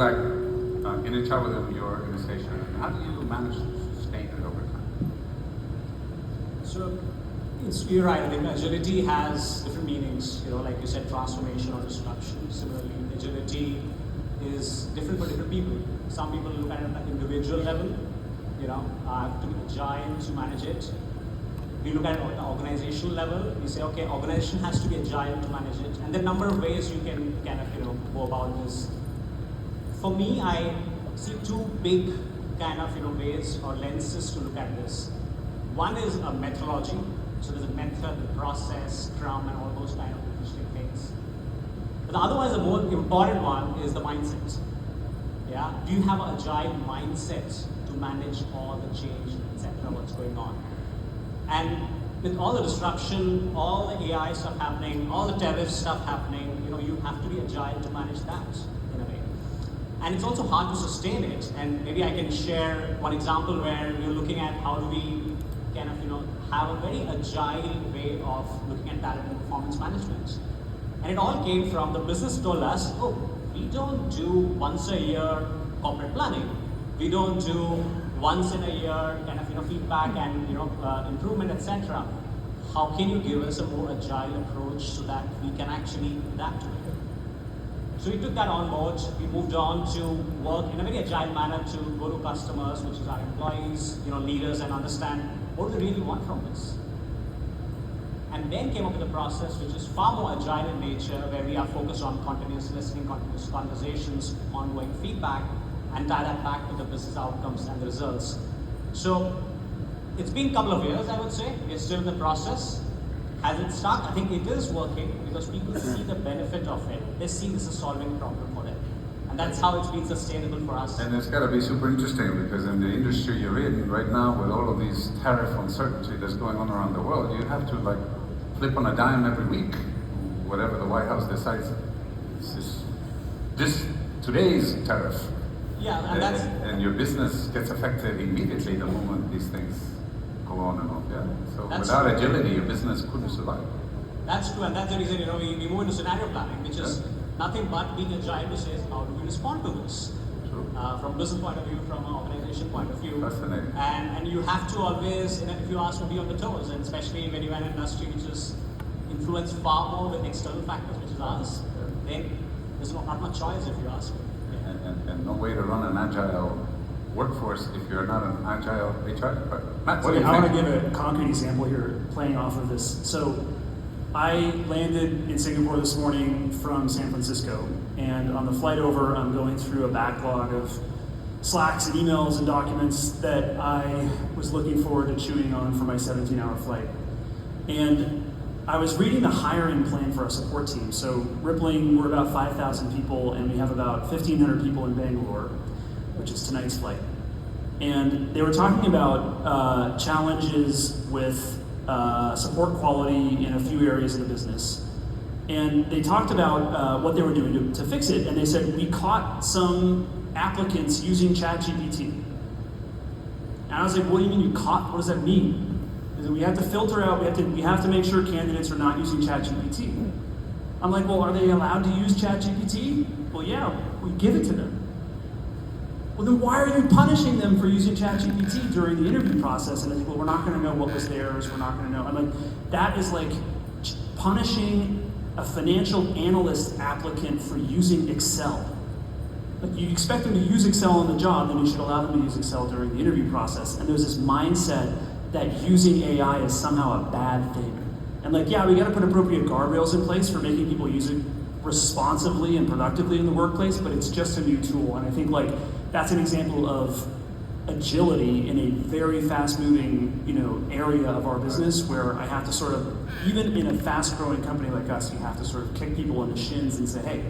Like in HR within your organization, how do you manage to sustain it over time? So you're right. I think agility has different meanings. Like you said, transformation or disruption. Similarly, agility is different for different people. Some people look at it at an individual level. I have to be agile to manage it. We look at it at the organizational level. We say, okay, organization has to be agile to manage it, and there are a number of ways you can kind of go about this. For me, I see two big kind of ways or lenses to look at this. One is a methodology. So there's a method, the process, Scrum, and all those kind of interesting things. But the other one is the more important one is the mindset. Yeah, do you have an agile mindset to manage all the change, etc., what's going on? And with all the disruption, all the AI stuff happening, all the tariff stuff happening, you have to be agile to manage that in a way. And it's also hard to sustain it. And maybe I can share one example where we're looking at how do we kind of have a very agile way of looking at talent and performance management. And it all came from the business told us, oh, we don't do once a year corporate planning. We don't do once in a year kind of feedback and improvement, etc. How can you give us a more agile approach so that we can actually adapt to it? So we took that on board. We moved on to work in a very agile manner to go to customers, which is our employees, leaders, and understand what do they really want from this. And then came up with a process which is far more agile in nature, where we are focused on continuous listening, continuous conversations, ongoing feedback, and tie that back to the business outcomes and the results. So it's been a couple of years, I would say. We're still in the process. Has it stuck? I think it is working because people see the benefit of it. They see this is solving a problem for them. And that's how it's been sustainable for us. And it's got to be super interesting because in the industry you're in right now, with all of these tariff uncertainty that's going on around the world, you have to flip on a dime every week, whatever the White House decides. This today's tariff. Yeah, and that's and your business gets affected immediately the moment these things go on and on. Yeah. So without agility, your business couldn't survive. That's true, and that's the reason we move into scenario planning, which is nothing but being agile to say how do we respond to this. From business point of view, from an organization point of view. Fascinating. And you have to always, if you ask, to be on the toes, and especially when you're in an industry which is influenced far more with external factors, which is us, then there's not much choice if you ask me. And no way to run an agile workforce if you're not an agile HR department. Matt, what do you I think? want to give a concrete example here, playing off of this. So I landed in Singapore this morning from San Francisco, and on the flight over, I'm going through a backlog of Slacks and emails and documents that I was looking forward to chewing on for my 17-hour flight. And I was reading the hiring plan for our support team. So Rippling, we're about 5,000 people, and we have about 1,500 people in Bangalore, which is tonight's flight. And they were talking about challenges with support quality in a few areas of the business. And they talked about what they were doing to fix it, and they said, we caught some applicants using ChatGPT. And I was like, what do you mean you caught? What does that mean? We have to filter out, we have to make sure candidates are not using ChatGPT. I'm like, well, are they allowed to use ChatGPT? Well, yeah, we give it to them. Well, then why are you punishing them for using ChatGPT during the interview process? And I think, well, we're not going to know what was theirs, we're not going to know. I'm like, that is like punishing a financial analyst applicant for using Excel. Like, you expect them to use Excel on the job, then you should allow them to use Excel during the interview process. And there's this mindset that using AI is somehow a bad thing. And yeah, we gotta put appropriate guardrails in place for making people use it responsibly and productively in the workplace, but it's just a new tool. And I think that's an example of agility in a very fast-moving area of our business, where I have to sort of, even in a fast-growing company like us, you have to sort of kick people in the shins and say, hey,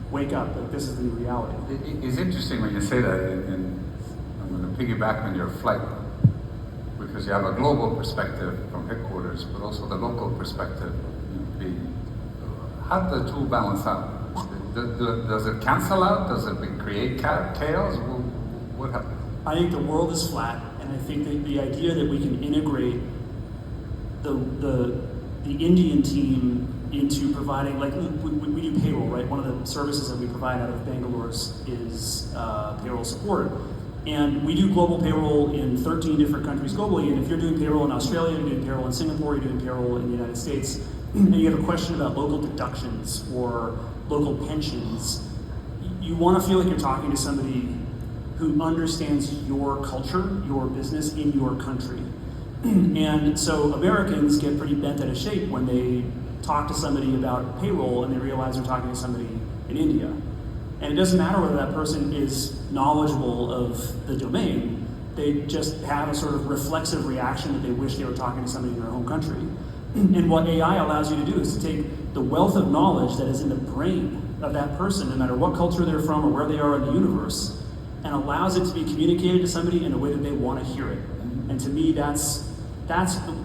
wake up, this is the new reality. It's interesting when you say that, and I'm going to piggyback on your flight, because you have a global perspective from headquarters, but also the local perspective. How do the two balance out? Does it cancel out? Does it create chaos? What happens? I think the world is flat, and I think that the idea that we can integrate the Indian team into providing, like we do payroll, right? One of the services that we provide out of Bangalore is payroll support. And we do global payroll in 13 different countries globally. And if you're doing payroll in Australia, you're doing payroll in Singapore, you're doing payroll in the United States, and you have a question about local deductions or local pensions, you want to feel like you're talking to somebody who understands your culture, your business in your country. And so Americans get pretty bent out of shape when they talk to somebody about payroll and they realize they're talking to somebody in India. And it doesn't matter whether that person is knowledgeable of the domain, they just have a sort of reflexive reaction that they wish they were talking to somebody in their home country. And what AI allows you to do is to take the wealth of knowledge that is in the brain of that person, no matter what culture they're from or where they are in the universe, and allows it to be communicated to somebody in a way that they want to hear it. And to me, that's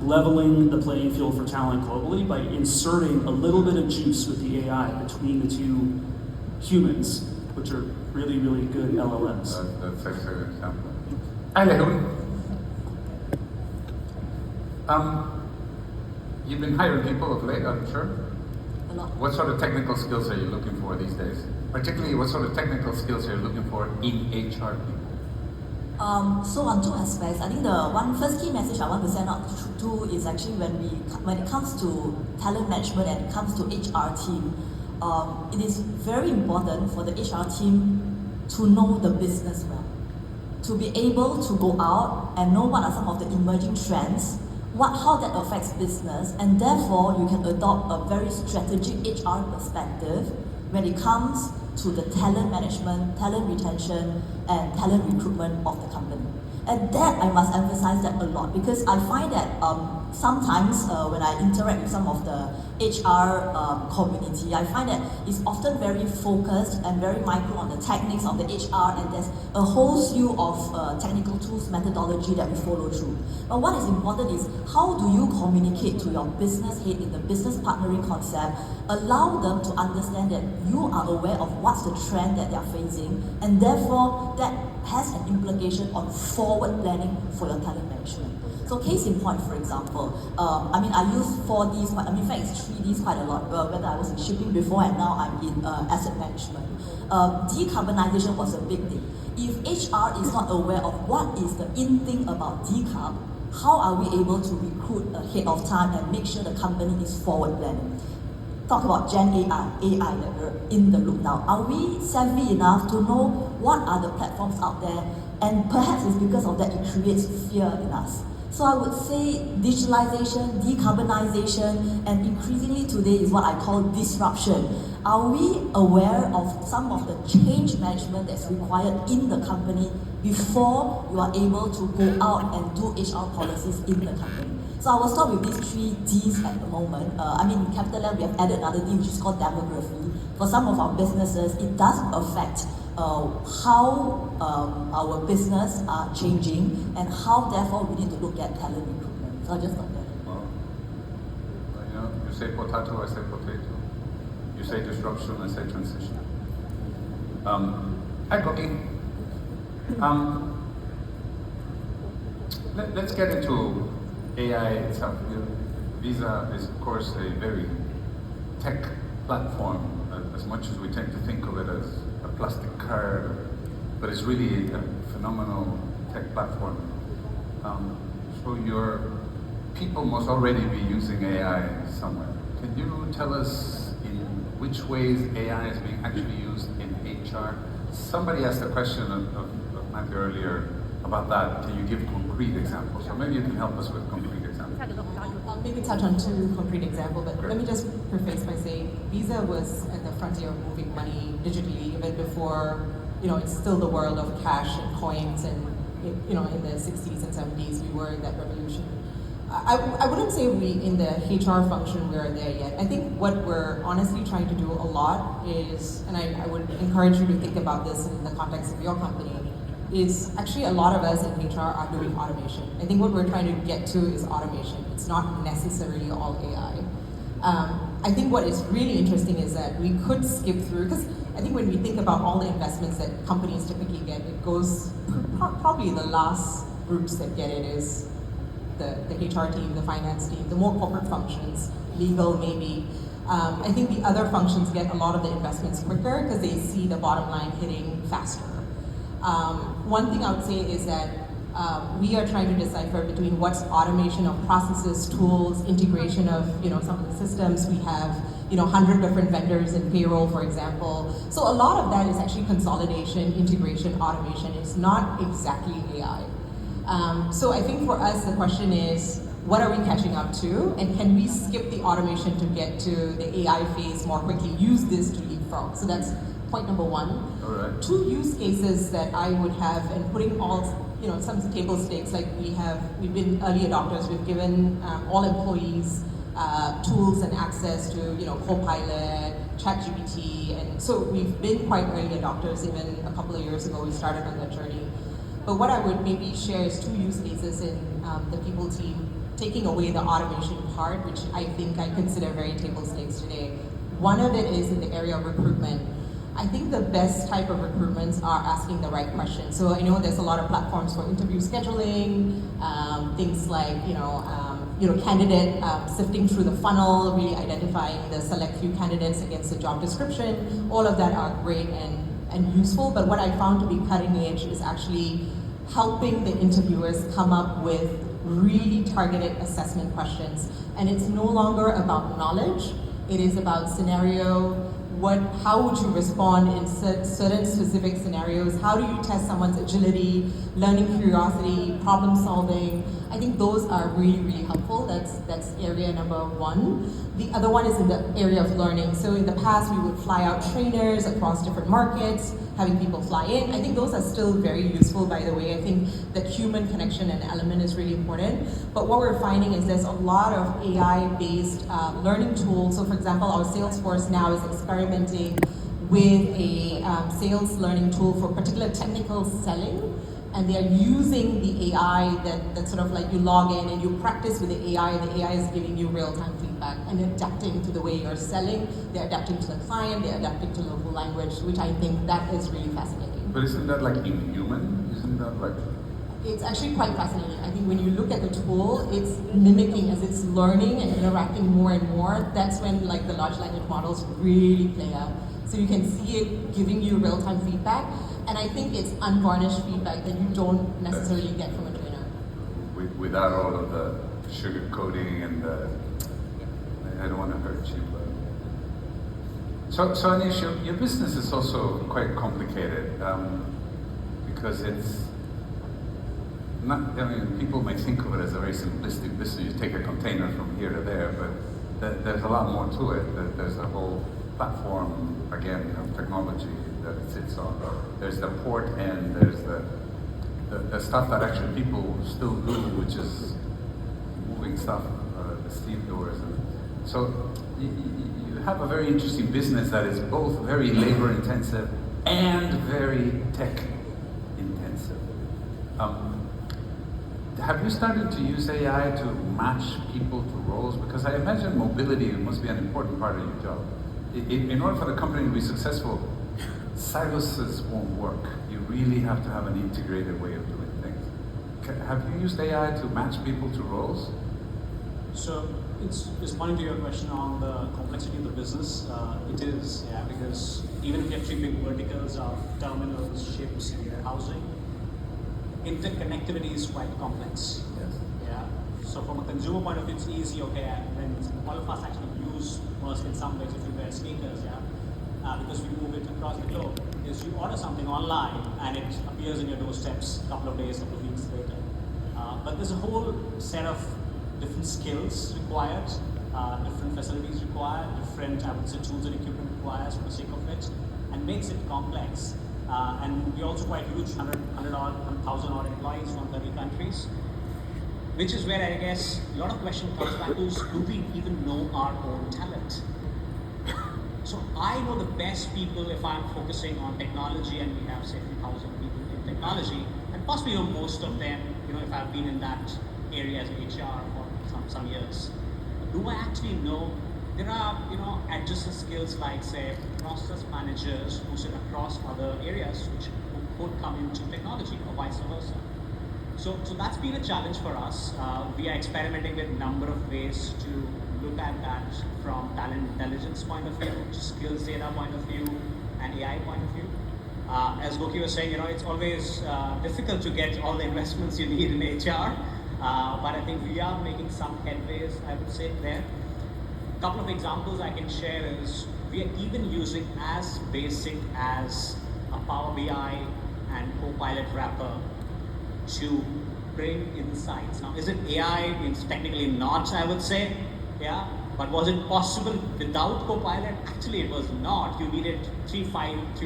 leveling the playing field for talent globally by inserting a little bit of juice with the AI between the two humans, which are really, really good LLMs. That's actually an example. Hi, Lehun. You've been hiring people of late, I'm sure. A lot. What sort of technical skills are you looking for these days? Particularly, what sort of technical skills are you looking for in HR people? So on two aspects, I think the first key message I want to send out to is actually when it comes to talent management and it comes to HR team, it is very important for the HR team to know the business well, to be able to go out and know what are some of the emerging trends, how that affects business, and therefore you can adopt a very strategic HR perspective when it comes to the talent management, talent retention, and talent recruitment of the company. And that I must emphasize that a lot because I find that sometimes when I interact with some of the HR community, I find that it's often very focused and very micro on the techniques of the HR, and there's a whole slew of technical tools, methodology that we follow through. But what is important is how do you communicate to your business head in the business partnering concept, allow them to understand that you are aware of what's the trend that they're facing, and therefore that has an implication on forward planning for your talent management. So case in point, for example, I use 4Ds, in fact it's 3Ds quite a lot, whether I was in shipping before and now I'm in asset management. Decarbonization was a big thing. If HR is not aware of what is the in thing about decarb, how are we able to recruit ahead of time and make sure the company is forward planning? Talk about Gen AI that we're in the loop now. Are we savvy enough to know what are the platforms out there? And perhaps it's because of that it creates fear in us. So I would say digitalization, decarbonization, and increasingly today is what I call disruption. Are we aware of some of the change management that's required in the company before you are able to go out and do HR policies in the company? So I will start with these 3 Ds at the moment. In CapitaLand, we have added another D, which is called demography. For some of our businesses, it does affect how our business are changing and how therefore we need to look at talent recruitment. So I'll just stop there. Well, you say potato, I say potato. You say disruption, I say transition. Hi, Goki. Let's get into AI itself. Visa is, of course, a very tech platform, as much as we tend to think of it as a plastic card, but it's really a phenomenal tech platform. So your people must already be using AI somewhere. Can you tell us in which ways AI is being actually used in HR? Somebody asked a question of Matthew earlier about that. Can you give concrete examples? So maybe you can help us with concrete examples. I'll maybe touch on 2 concrete examples, but Great. let me just preface by saying Visa was at the frontier of moving money digitally even before, it's still the world of cash and coins, and in the 60s and 70s we were in that revolution. I wouldn't say we in the HR function we are there yet. I think what we're honestly trying to do a lot is, and I would encourage you to think about this in the context of your company, is actually a lot of us in HR are doing automation. I think what we're trying to get to is automation. It's not necessarily all AI. I think what is really interesting is that we could skip through, because I think when we think about all the investments that companies typically get, it goes, probably the last groups that get it is the HR team, the finance team, the more corporate functions, legal maybe. I think the other functions get a lot of the investments quicker because they see the bottom line hitting faster. One thing I would say is that we are trying to decipher between what's automation of processes, tools, integration of some of the systems. We have 100 different vendors in payroll, for example. So a lot of that is actually consolidation, integration, automation. It's not exactly AI. So I think for us the question is, what are we catching up to, and can we skip the automation to get to the AI phase more quickly? Use this to leapfrog. So that's point number one. All right. Two use cases that I would have, and putting all some table stakes, like we've been early adopters. We've given all employees tools and access to Copilot, ChatGPT, and so we've been quite early adopters. Even a couple of years ago, we started on that journey. But what I would maybe share is two use cases in the people team, taking away the automation part, which I think I consider very table stakes today. One of it is in the area of recruitment. I think the best type of recruitments are asking the right questions. So I know there's a lot of platforms for interview scheduling, things like candidate sifting through the funnel, really identifying the select few candidates against the job description. All of that are great and useful. But what I found to be cutting edge is actually helping the interviewers come up with really targeted assessment questions. And it's no longer about knowledge, it is about scenario. How would you respond in certain specific scenarios? How do you test someone's agility, learning curiosity, problem solving? I think those are really, really helpful. That's area number one. The other one is in the area of learning. So in the past, we would fly out trainers across different markets, having people fly in. I think those are still very useful, by the way. I think that human connection and element is really important. But what we're finding is there's a lot of AI-based learning tools. So for example, our Salesforce now is experimenting with a sales learning tool for particular technical selling. And they're using the AI that sort of like you log in and you practice with the AI, and the AI is giving you real-time feedback and adapting to the way you're selling. They're adapting to the client, they're adapting to local language, which I think that is really fascinating. But isn't that like inhuman? Isn't that like... It's actually quite fascinating. I think when you look at the tool, it's mimicking as it's learning and interacting more and more. That's when like the large language models really play out. So you can see it giving you real-time feedback. And I think it's unvarnished feedback that you don't necessarily get from a trainer. Without all of the sugarcoating and the... I don't want to hurt you, but... So Anish, your business is also quite complicated because it's not, people may think of it as a very simplistic business. You take a container from here to there, but there's a lot more to it. There's a whole platform, again, technology that it sits on. There's the port end, there's the stuff that actually people still do, which is moving stuff, the steel doors. And so you have a very interesting business that is both very labor intensive and very tech intensive. Have you started to use AI to match people to roles? Because I imagine mobility must be an important part of your job. In order for the company to be successful, silos won't work. You really have to have an integrated way of doing things. Have you used AI to match people to roles? So it's responding to your question on the complexity of the business. It is, yeah, because even if you have three big verticals of terminals, ships, and warehousing, interconnectivity is quite complex. Yes. Yeah. So from a consumer point of view, it's easy. Okay, when all of us actually use Maersk in some ways, if you wear sneakers, yeah. Because we move it across the globe, is you order something online and it appears in your doorsteps a couple of days, a couple of weeks later. But there's a whole set of different skills required, different facilities required, different, I would say, tools and equipment required for the sake of it, and makes it complex. And we're also quite huge, 1,000 odd employees from 30 countries, which is where I guess a lot of question comes back to, do we even know our own talent? So I know the best people if I'm focusing on technology, and we have say 3,000 people in technology, and possibly know most of them, if I've been in that area as HR for some years. Do I actually know there are adjacent skills like say process managers who sit across other areas who could come into technology or vice versa. So that's been a challenge for us. We are experimenting with a number of ways to look at that from talent intelligence point of view, skills data point of view, and AI point of view. As Goki was saying, it's always difficult to get all the investments you need in HR, but I think we are making some headways, I would say, there. A couple of examples I can share is we are even using as basic as a Power BI and Copilot wrapper to bring insights. Now, is it AI? It's technically not, I would say, yeah. But was it possible without Copilot? Actually, it was not. You needed 3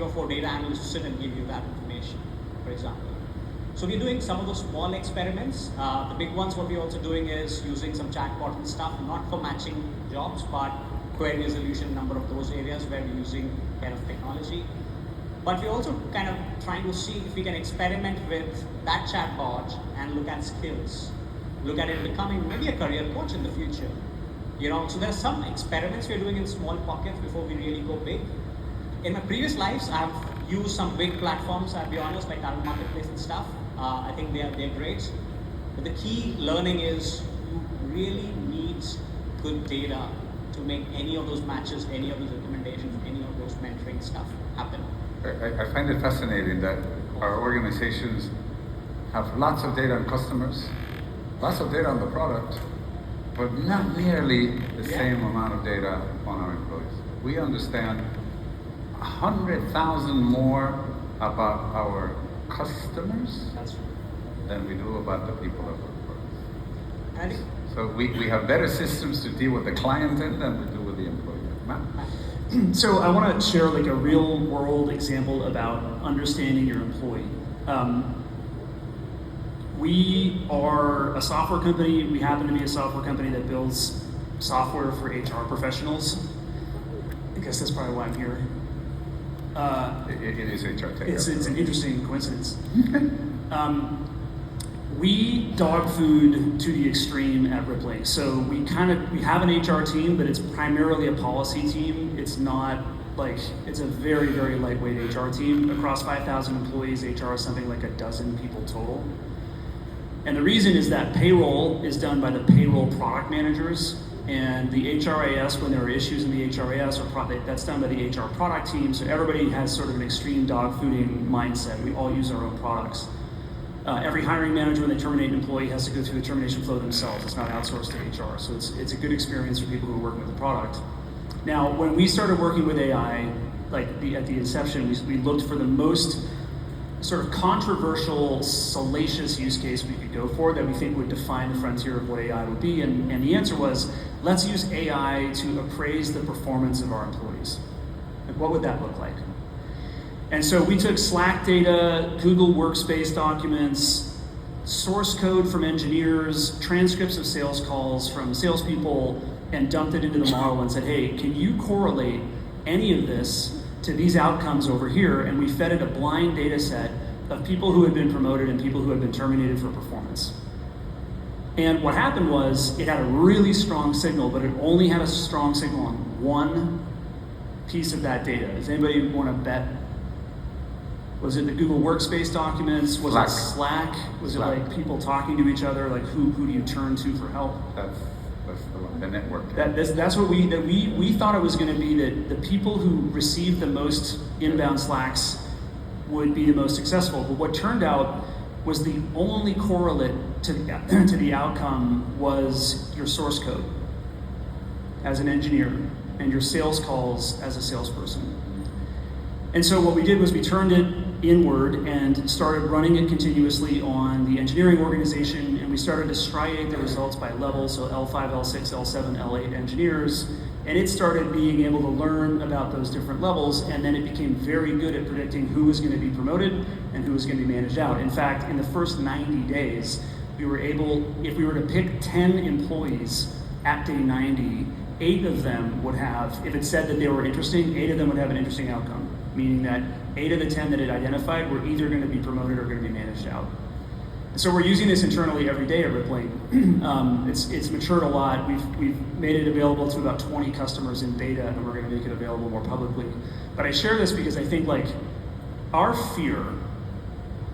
or 4 data analysts to sit and give you that information, for example. So we're doing some of those small experiments. The big ones, what we're also doing is using some chatbot and stuff, not for matching jobs, but query resolution, number of those areas where we're using kind of technology. But we're also kind of trying to see if we can experiment with that chatbot and look at skills. Look at it becoming maybe a career coach in the future. So there are some experiments we're doing in small pockets before we really go big. In my previous lives, I've used some big platforms, I'll be honest, like Talent Marketplace and stuff. I think they're great. But the key learning is you really need good data to make any of those matches, any of those recommendations, any of those mentoring stuff happen. I find it fascinating that our organizations have lots of data on customers, lots of data on the product, but not nearly the same amount of data on our employees. We understand 100,000 more about our customers That's true. than we do about the people that work for us. And I think So we have better systems to deal with the client end than we do with the employee. Matt? So I want to share like a real world example about understanding your employee. We are a software company. We happen to be a software company that builds software for HR professionals. I guess that's probably why I'm here. It is HR tech. It's an interesting coincidence. We dog food to the extreme at Rippling. So we have an HR team, but it's primarily a policy team. It's not like, it's a very, very lightweight HR team. Across 5,000 employees, HR is something like a dozen people total. And the reason is that payroll is done by the payroll product managers, and the HRIS, when there are issues in the HRIS, that's done by the HR product team. So everybody has sort of an extreme dog fooding mindset. We all use our own products. Every hiring manager, when they terminate an employee, has to go through the termination flow themselves. It's not outsourced to HR. So it's a good experience for people who are working with the product. Now, when we started working with AI, at the inception, we looked for the most sort of controversial, salacious use case we could go for that we think would define the frontier of what AI would be. And the answer was, let's use AI to appraise the performance of our employees. Like, what would that look like? And so we took Slack data, Google Workspace documents, source code from engineers, transcripts of sales calls from salespeople, and dumped it into the model and said, hey, can you correlate any of this to these outcomes over here? And we fed it a blind data set of people who had been promoted and people who had been terminated for performance. And what happened was it had a really strong signal, but it only had a strong signal on one piece of that data. Does anybody want to bet? Was it the Google Workspace documents? Was Slack. it Slack? Was Slack. it like people talking to each other? Like who do you turn to for help? That's the one, the network. That's what we thought it was going to be, that the people who received the most inbound Slacks would be the most successful. But what turned out was the only correlate to the outcome was your source code as an engineer and your sales calls as a salesperson. And so what we did was we turned it inward and started running it continuously on the engineering organization, and we started to striate the results by level, so L5, L6, L7, L8 engineers, and it started being able to learn about those different levels, and then it became very good at predicting who was going to be promoted and who was going to be managed out. In fact, in the first 90 days, we were able, if we were to pick 10 employees at day 90, 8 of them would have, if it said that they were interesting, 8 of them would have an interesting outcome. Meaning that 8 of the 10 that it identified were either going to be promoted or going to be managed out. So we're using this internally every day at Rippling. It's matured a lot. We've made it available to about 20 customers in beta, and we're going to make it available more publicly. But I share this because I think our fear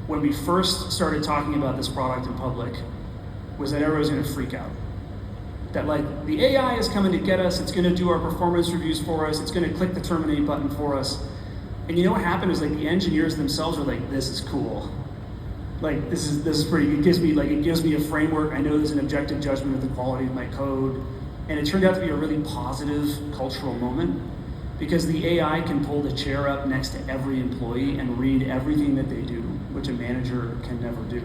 when we first started talking about this product in public was that everybody was going to freak out. That like the AI is coming to get us, it's going to do our performance reviews for us, it's going to click the terminate button for us. And you know what happened is like the engineers themselves are like, this is cool. Like this is pretty. It gives me a framework. I know there's an objective judgment of the quality of my code, and it turned out to be a really positive cultural moment because the AI can pull the chair up next to every employee and read everything that they do, which a manager can never do,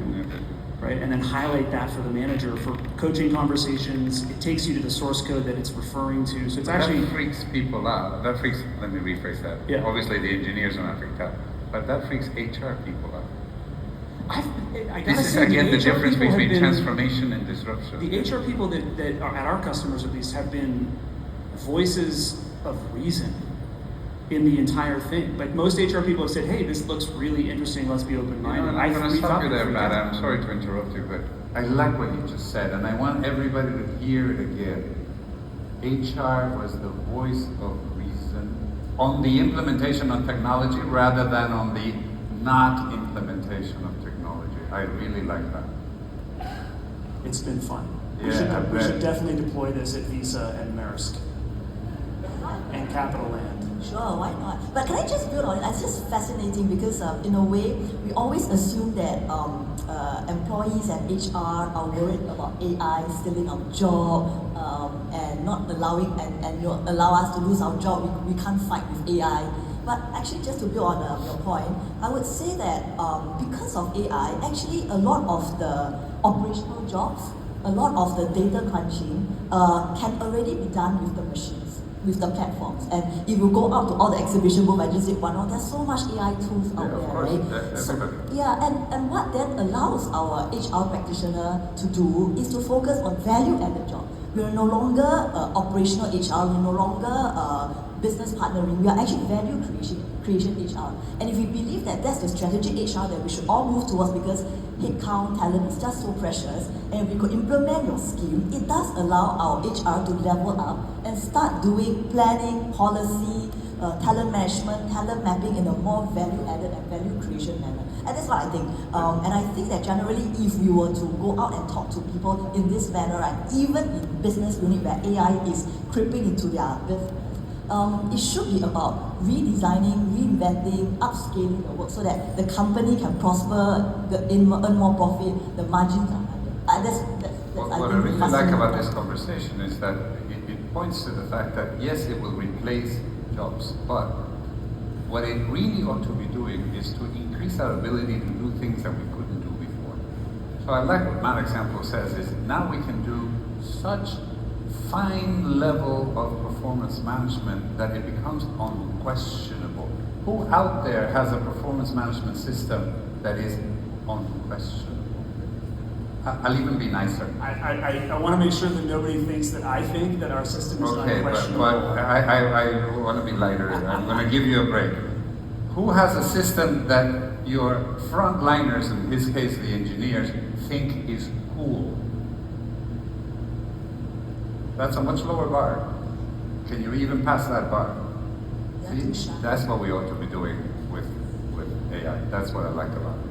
right? And then highlight that for the manager for coaching conversations. It takes you to the source code that it's referring to. So it's actually that freaks people out. Let me rephrase that. Yeah. Obviously, the engineers are not freaked out, but that freaks HR people out. I gotta This is say, again the HR difference people have between been- transformation and disruption. The HR people that are at our customers at least have been voices of reason in the entire thing. Like most HR people have said, hey, this looks really interesting, let's be You open-minded. know, and I'm going to stop you there, freaked Matt. out. I'm sorry to interrupt you, but I like what you just said, and I want everybody to hear it again. HR was the voice of reason on the implementation of technology rather than on the not implementation of technology. I really like that. It's been fun. Yeah, I We bet. should definitely deploy this at Visa and Maersk and Capital Land. Sure, why not? But can I just build on it? It's just fascinating because in a way, we always assume that employees and HR are worried about AI stealing our job and not allowing and allow us to lose our job. We can't fight with AI. But actually, just to build on your point, I would say that because of AI, actually a lot of the operational jobs, a lot of the data crunching can already be done with the machines, with the platforms. And if you go out to all the exhibition booths, I just said, wow, there's so much AI tools out Yeah, of there, course, right? everybody. Yeah, and what that allows our HR practitioner to do is to focus on value-added job. We are no longer operational HR, we're no longer business partnering, we are actually value creation HR. And if we believe that that's the strategic HR that we should all move towards because headcount, talent is just so precious, and if we could implement your scheme, it does allow our HR to level up and start doing planning, policy, talent management, talent mapping in a more value-added and value creation manner. And that's what I think. And I think that generally, if we were to go out and talk to people in this manner, right, even in business unit where AI is creeping into their business, it should be about redesigning, reinventing, upscaling the work so that the company can prosper, earn more profit, the margins are higher. That's What I I think really like fascinating. about this conversation is that it points to the fact that yes, it will replace jobs, but what it really ought to be doing is to increase our ability to do things that we couldn't do before. So I like what Matt example says is now we can do such fine level of performance management that it becomes unquestionable. Who out there has a performance management system that is unquestionable? I'll even be nicer. I want to make sure that nobody thinks that I think that our system is Okay, but unquestionable. I want to be lighter. I'm going to give you a break. Who has a system that your frontliners, in this case the engineers, think is cool? That's a much lower bar. Can you even pass that bar? Yeah, too See, shy. that's what we ought to be doing with AI. That's what I like about it.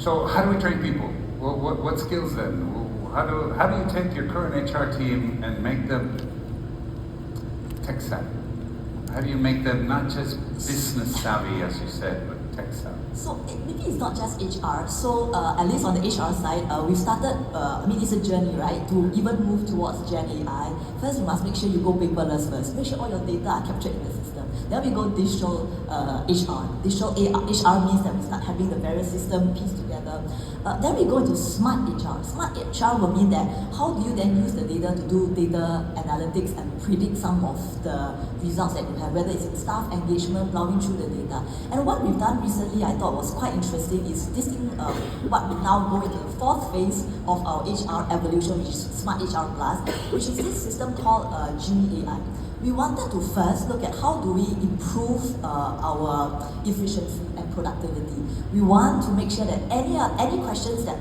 So how do we train people? What skills then? How do you take your current HR team and make them tech savvy? How do you make them not just business savvy, as you said, but tech savvy? So maybe it's not just HR. So at least on the HR side, we started. It's a journey, right? To even move towards Gen AI. First, you must make sure you go paperless first. Make sure all your data are captured in the system. Then we go digital HR. Digital HR means that we start having the various systems pieced together. Then we go into smart HR. Smart HR will mean that how do you then use the data to do data analytics and predict some of the results that you have, whether it's in staff engagement, plowing through the data. And what we've done recently, I thought was quite interesting, is this thing, what we now go into the fourth phase of our HR evolution, which is Smart HR Plus, which is this system called Genie AI. We wanted to first look at how do we improve our efficiency and productivity. We want to make sure that any questions that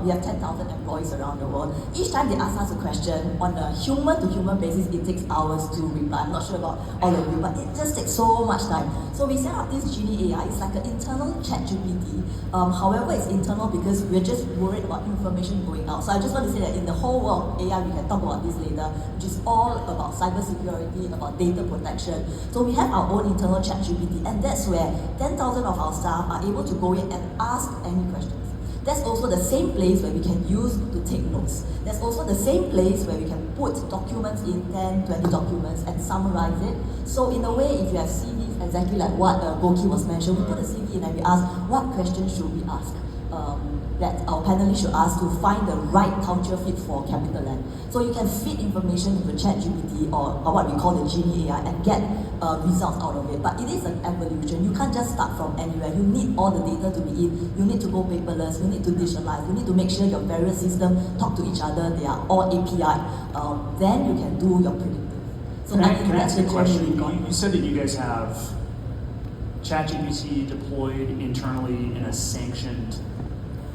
we have 10,000 employees around the world. Each time they ask us a question on a human-to-human basis, it takes hours to reply. I'm not sure about all of you, but it just takes so much time. So we set up this Genie AI. It's like an internal ChatGPT. However, it's internal because we're just worried about information going out. So I just want to say that in the whole world of AI, we can talk about this later, which is all about cybersecurity, about data protection. So we have our own internal ChatGPT, and that's where 10,000 of our staff are able to go in and ask any questions. That's also the same place where we can use to take notes. That's also the same place where we can put documents in, 10, 20 documents, and summarize it. So in a way, if you have CVs, exactly like what Goki was mentioned, we put a CV in and we ask, what questions should we ask? That our panelists should ask to find the right culture fit for CapitaLand. So you can feed information into ChatGPT or what we call the Genie AI and get results out of it. But it is an evolution. You can't just start from anywhere. You need all the data to be in. You need to go paperless. You need to digitalize. You need to make sure your various systems talk to each other. They are all API. Then you can do your predictive. So I think Can I that's ask the a question? journey we've gone. You said that you guys have ChatGPT deployed internally in a sanctioned,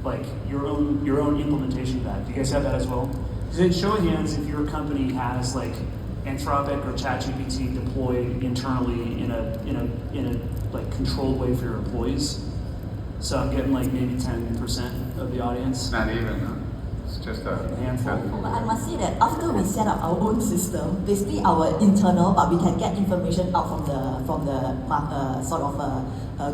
like your own implementation of that. Do you guys have that as well? Does it show of hands if your company has like Anthropic or ChatGPT deployed internally in a like controlled way for your employees? So I'm getting like maybe 10% of the audience. It's not even, huh? It's just a Handful. But I must say that after we set up our own system, basically our internal, but we can get information out from the sort of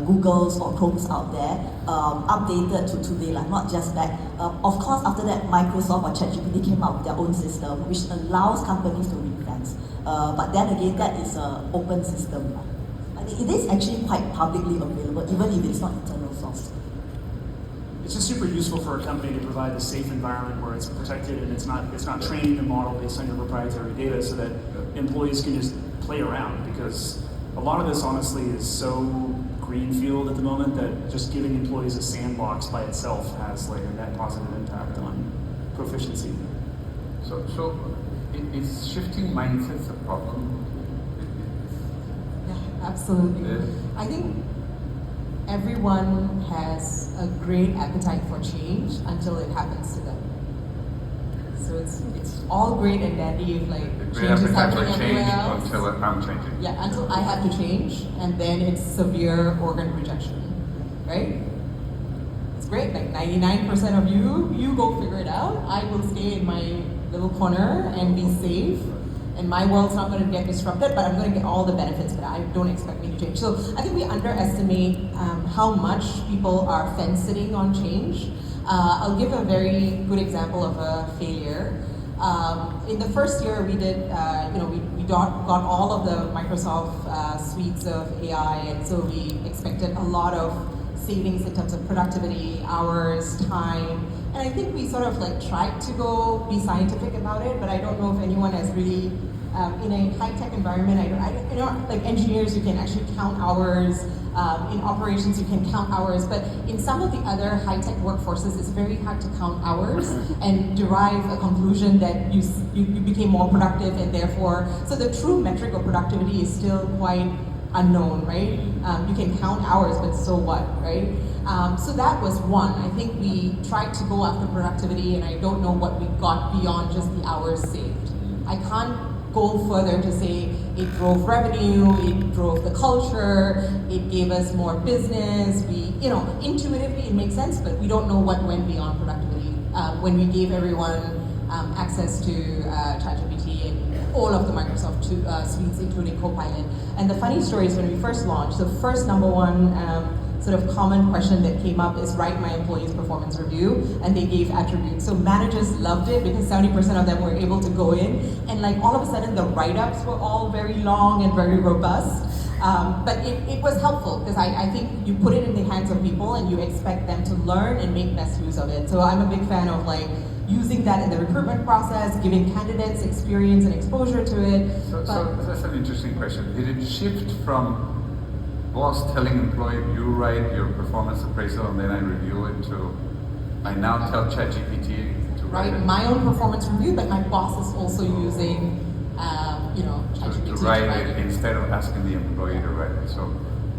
Googles or Chromes out there, updated to today, like not just that. Of course, after that, Microsoft or ChatGPT came out with their own system, which allows companies to ring-fence. But then again, that is an open system. I think it is actually quite publicly available, even if it's not internal source. It's just super useful for a company to provide a safe environment where it's protected and it's not training the model based on your proprietary data so that employees can just play around, because a lot of this honestly is so greenfield at the moment that just giving employees a sandbox by itself has like a net positive impact on proficiency. So is shifting mindsets a problem? Yeah, absolutely. Yeah. I think everyone has a great appetite for change until it happens to them. So it's all great and dandy if like Great change is appetite for happening change everywhere else. until I'm changing. Yeah, until I have to change, and then it's severe organ rejection, right? It's great, like 99% of you go figure it out. I will stay in my little corner and be safe, and my world's not going to get disrupted, but I'm going to get all the benefits, but I don't expect me to change. So I think we underestimate how much people are fence-sitting on change. I'll give a very good example of a failure. In the first year, we did, we got all of the Microsoft suites of AI, and so we expected a lot of savings in terms of productivity, hours, time, and I think we sort of like tried to go be scientific about it, but I don't know if anyone has really, in a high-tech environment, I don't, like engineers, you can actually count hours, in operations, you can count hours, but in some of the other high-tech workforces, it's very hard to count hours and derive a conclusion that you became more productive, and therefore, so the true metric of productivity is still quite unknown, right? You can count hours, but so what, right? So that was one. I think we tried to go after productivity, and I don't know what we got beyond just the hours saved. I can't go further to say it drove revenue, it drove the culture, it gave us more business. We, intuitively it makes sense, but we don't know what went beyond productivity when we gave everyone access to ChatGPT and all of the Microsoft suites, including Copilot. And the funny story is when we first launched, the first number one sort of common question that came up is write my employees' performance review, and they gave attributes. So managers loved it because 70% of them were able to go in, and like all of a sudden the write-ups were all very long and very robust. But it was helpful because I think you put it in the hands of people and you expect them to learn and make best use of it. So I'm a big fan of like using that in the recruitment process, giving candidates experience and exposure to it. So that's an interesting question. Did it shift from boss telling employee, you write your performance appraisal and then I review it, to I now tell ChatGPT to write it? My own performance review, but my boss is also using, ChatGPT to write it instead of asking the employee to write it. So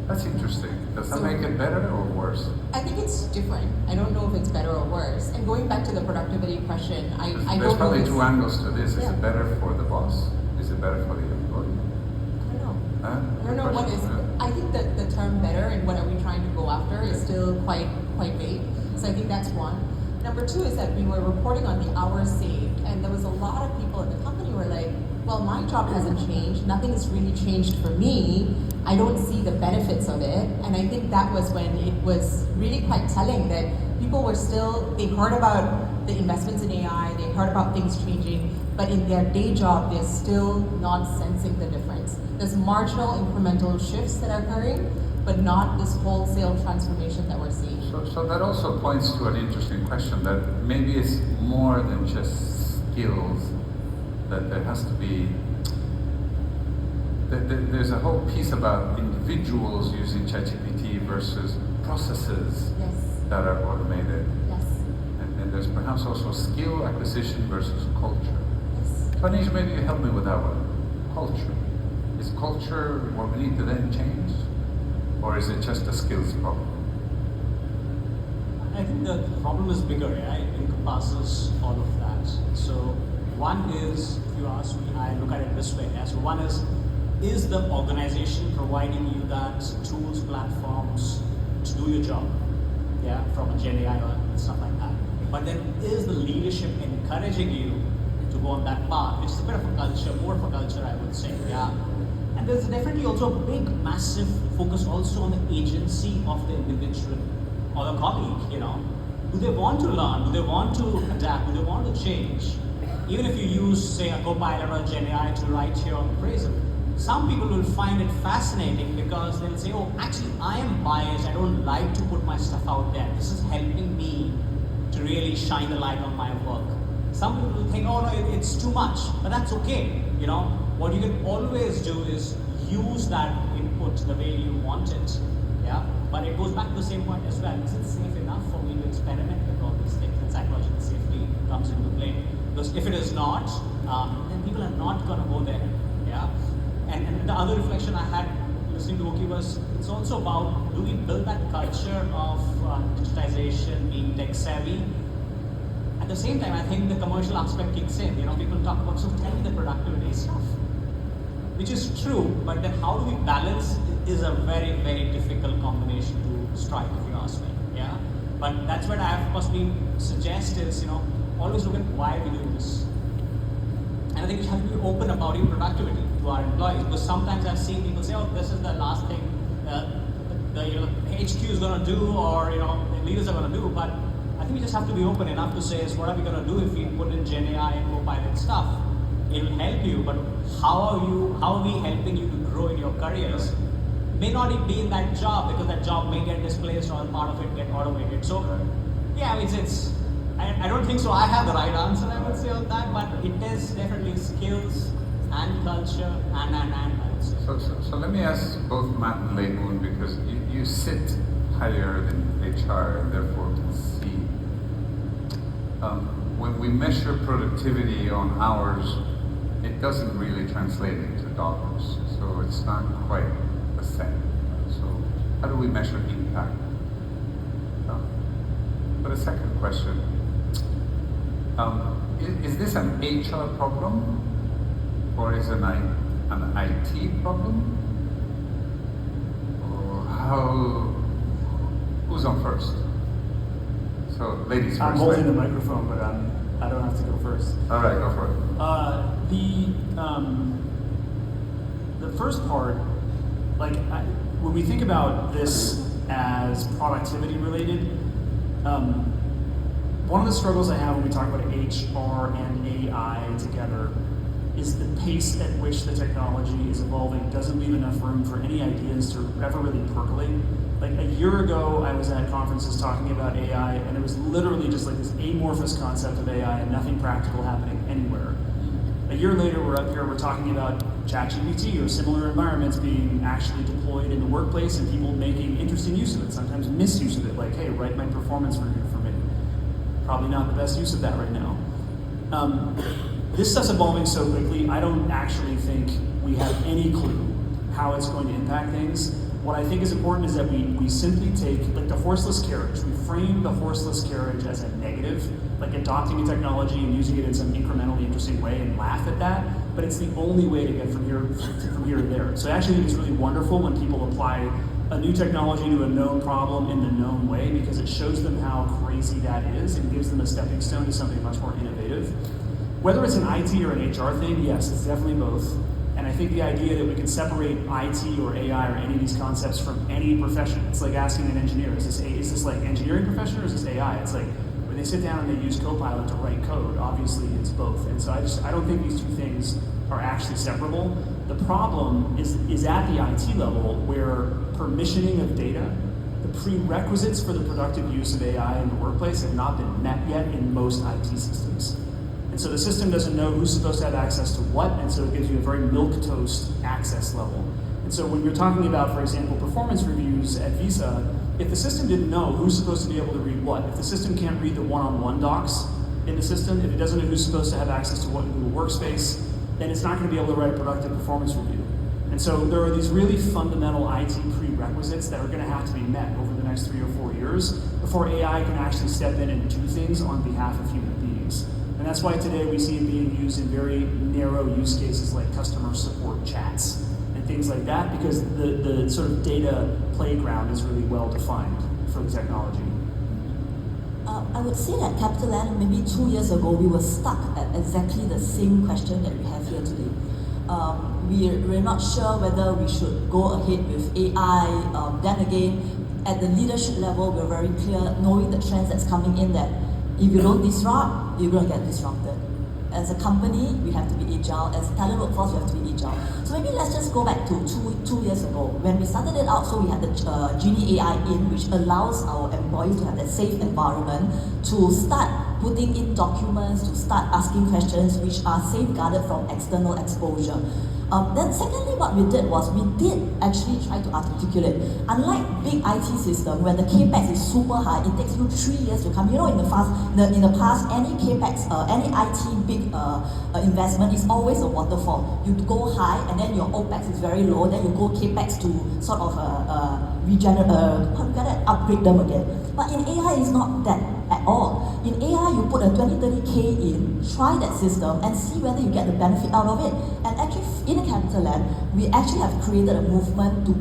that's interesting. Does that So- make it better or worse? I think it's different. I don't know if it's better or worse. And going back to the productivity question, I There's don't know. probably if two it's- angles to this. Is Yeah. it better for the boss? Is it better for the employee? I don't know. Huh? I don't know what is. I think that the term "better" and what are we trying to go after is still quite vague. So I think that's one. Number two is that we were reporting on the hours saved, and there was a lot of people in the company who were like, "Well, my job hasn't changed. Nothing has really changed for me. I don't see the benefits of it." And I think that was when it was really quite telling that people were still. They heard about the investments in AI. They heard about things changing, but in their day job, they're still not sensing the difference. There's marginal incremental shifts that are occurring, but not this wholesale transformation that we're seeing. So that also points to an interesting question that maybe it's more than just skills, that there has to be, there's a whole piece about individuals using ChatGPT versus processes Yes. that are automated. Yes. And there's perhaps also skill acquisition versus culture. Yes. So Anisha, maybe you help me with that one. Culture. Is culture what we need to then change? Or is it just a skills problem? I think the problem is bigger, yeah? It encompasses all of that. So one is, if you ask me, I look at it this way. Yeah? So one is the organization providing you that tools, platforms to do your job, yeah, from a Gen AI or stuff like that. But then is the leadership encouraging you to go on that path, which is a bit of a culture, more of a culture, I would say, yeah. And there's definitely also a big, massive focus also on the agency of the individual or the colleague, you know. Do they want to learn? Do they want to adapt? Do they want to change? Even if you use, say, a Copilot or a Gen AI to write your appraisal, some people will find it fascinating because they'll say, oh, actually, I am biased. I don't like to put my stuff out there. This is helping me to really shine the light on my work. Some people will think, oh, no, it's too much. But that's okay, you know. What you can always do is use that input the way you want it, yeah? But it goes back to the same point as well. Is it safe enough for me to experiment with all these things? And psychological safety comes into play. Because if it is not, then people are not going to go there, yeah? And the other reflection I had listening to Oki was, it's also about, do we build that culture of digitization, being tech savvy? At the same time, I think the commercial aspect kicks in. You know, people talk about, so tell me the productivity stuff, which is true, but then how do we balance is a very, very difficult combination to strike, if you ask me, yeah? But that's what I have possibly suggest is, you know, always look at why we're doing this. And I think we have to be open about your productivity to our employees, because sometimes I've seen people say, oh, this is the last thing the HQ is going to do, or, you know, the leaders are going to do, but I think we just have to be open enough to say, is what are we going to do if we put in Gen AI and Copilot stuff? It will help you, but how are we helping you to grow in your careers? May not even be in that job, because that job may get displaced or part of it get automated. So, yeah, I don't think so. I have the right answer, I would say, on that, but it is definitely skills and culture and I would say. So let me ask both Matt and Lei Hoon, because you sit higher than HR and therefore can see. When we measure productivity on hours, it doesn't really translate into dollars. So it's not quite the same. So how do we measure impact? But a second question. Is this an HR problem or is it an IT problem? Or who's on first? So ladies I'm first. holding the right? microphone, but I don't have to go first. All right, go for it. The first part, when we think about this as productivity related, one of the struggles I have when we talk about HR and AI together is the pace at which the technology is evolving doesn't leave enough room for any ideas to ever really percolate. Like a year ago, I was at conferences talking about AI, and it was literally just like this amorphous concept of AI and nothing practical happening anywhere. A year later, we're up here, we're talking about ChatGPT or similar environments being actually deployed in the workplace and people making interesting use of it, sometimes misuse of it, like, hey, write my performance review for me. Probably not the best use of that right now. This stuff's evolving so quickly, I don't actually think we have any clue how it's going to impact things. What I think is important is that we simply take, like the horseless carriage, we frame the horseless carriage as a negative, like adopting a technology and using it in some incrementally interesting way and laugh at that, but it's the only way to get from here to there. So I actually think it's really wonderful when people apply a new technology to a known problem in the known way, because it shows them how crazy that is and gives them a stepping stone to something much more innovative. Whether it's an IT or an HR thing, yes, it's definitely both. And I think the idea that we can separate IT or AI or any of these concepts from any profession, it's like asking an engineer, is this like engineering profession or is this AI? It's like when they sit down and they use Copilot to write code, obviously it's both. And so I don't think these two things are actually separable. The problem is at the IT level, where permissioning of data, the prerequisites for the productive use of AI in the workplace have not been met yet in most IT systems. And so the system doesn't know who's supposed to have access to what, and so it gives you a very milquetoast access level. And so when you're talking about, for example, performance reviews at Visa, if the system didn't know who's supposed to be able to read what, if the system can't read the one-on-one docs in the system, if it doesn't know who's supposed to have access to what in Google Workspace, then it's not going to be able to write a productive performance review. And so there are these really fundamental IT prerequisites that are going to have to be met over the next 3 or 4 years before AI can actually step in and do things on behalf of human beings. And that's why today we see it being used in very narrow use cases like customer support chats and things like that, because the sort of data playground is really well defined for the technology. I would say that CapitaLand, maybe 2 years ago, we were stuck at exactly the same question that we have here today. We're not sure whether we should go ahead with AI. Then again, at the leadership level, we're very clear, knowing the trends that's coming in, that if you don't disrupt, you're going to get disrupted. As a company, we have to be agile. As a talent workforce, we have to be agile. So maybe let's just go back to two years ago. When we started it out, so we had the Genie AI in, which allows our employees to have that safe environment to start putting in documents, to start asking questions which are safeguarded from external exposure. Then secondly, what we did was we did actually try to articulate. Unlike big IT system where the capex is super high, it takes you 3 years to come. You know, in the past, any capex, any IT big investment is always a waterfall. You go high, and then your OPEX is very low. Then you go capex to sort of upgrade them again. But in AI, it's not that at all. In AI, you put a 20-30K in, try that system, and see whether you get the benefit out of it. And actually, in CapitaLand, we actually have created a movement to